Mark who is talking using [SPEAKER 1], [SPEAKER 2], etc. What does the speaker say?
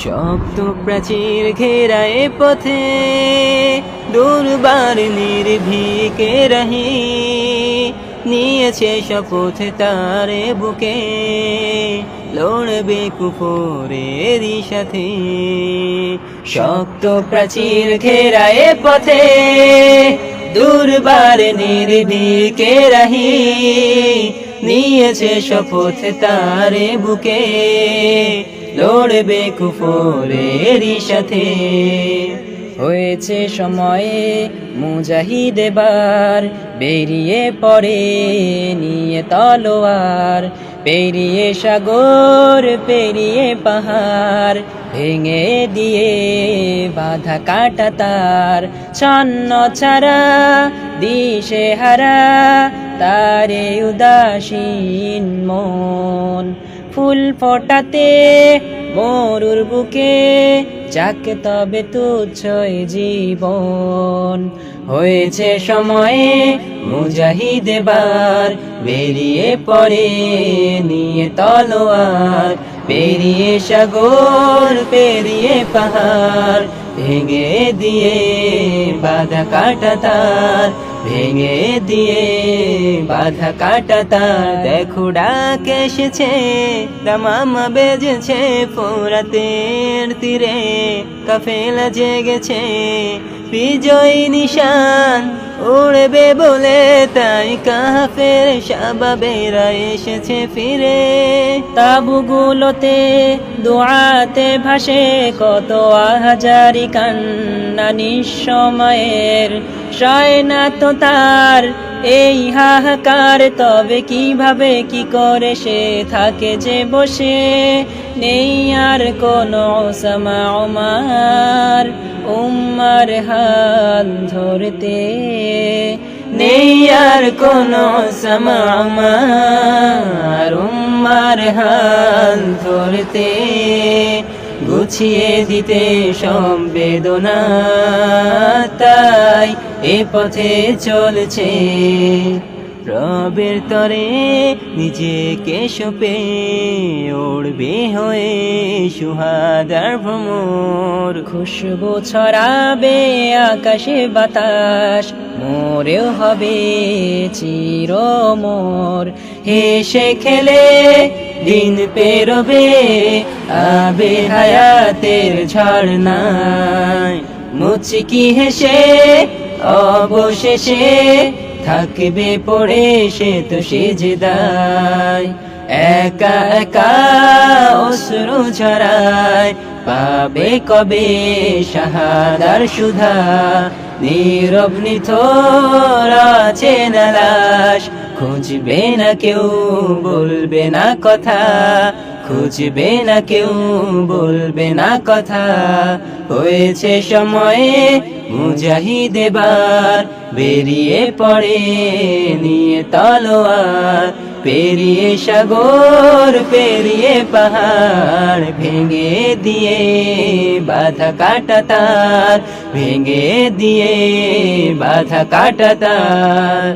[SPEAKER 1] শক্ত প্রাচীর ঘেরা এ পথে দুর্বার নির্ভীকে রহি নিয়েছে শপথ তারে বুকে লড়বে কুফরেরই সাথে। শক্ত প্রাচীর ঘেরা এ পথে দুর্বার নির্ভীকে রহি নিয়েছে শপথ তারে বুকে লড়বে কুফরেরই সাথে।
[SPEAKER 2] হয়েছে সময়ে মুজাহিদ এবার বেরিয়ে পড়ে নিয়ে তলোয়ার, পেরিয়ে সাগর পেরিয়ে পাহাড় ভেঙে দিয়ে বাধা কাটা তার। ছন্ন ছাড়া দিশে হারা তারে উদাসীন মন, ফুল ফোটাতে মরুর বুকে যাক তবে তুচ্ছই জীবন।
[SPEAKER 1] হয়েছে সময়ে মুজাহিদ এবার বেরিয়ে পড়ে নিয়ে তলোয়ার, পেরিয়ে সাগর পেরিয়ে পাহাড় ভেঙে দিয়ে বাধা কাটা তার, ভেঙে দিয়ে বাধা কাটা তার। দেখো ডাক এসেছে দামামা বেজেছে ফোরাতের তীরে, কাফেলা জেগেছে বিজয় নিশান উড়বে বলে তাই কাফের শাবাবেরা এসেছে ফিরে।
[SPEAKER 2] তাবুগুলোতে দোয়াতে ভাসে কত হাজারি কান্না নিঃসময়ের, সয় না তো তার এই হাহাকার। তবে কিভাবে কি করে সে থাকে যে বসে, নেই আর কোনো ওসামা ওমার উম্মার হাত ধরতে,
[SPEAKER 1] নেই আর কোনো ওসামা ওমার উম্মার হাত ধরতে। গুছিয়ে দিতে সব বেদনা তাই এ পথে চলছে, রবের তরে নিজেকে সঁপে উড়বে হয়ে সুহাদার ভ্রমর।
[SPEAKER 2] খুশবু ছড়াবে আকাশে বাতাস, মোরেও হবে চিরমোর।
[SPEAKER 1] হেসে খেলে দিন পেরোবে আবে হায়াতের ঝর্ণায়, মুচকি হেসে অবশেষে থাকবে পড়ে সে তো সিজদায়। একা একা অশ্রু ঝরায় পাবে কবে শাহাদার সুধা, নীরব নিথর আছে না লাশ, খুঁজবে না কেউ বলবে না কথা, খুঁজবে না কেউ বলবে না কথা। হয়েছে সময়ে মুজাহিদ এবার বেরিয়ে পড়ে নিয়ে তলোয়ার, পেরিয়ে সাগর পেরিয়ে পাহাড় ভেঙে দিয়ে বাধা কাটা তার, ভেঙে দিয়ে বাধা কাটা তার।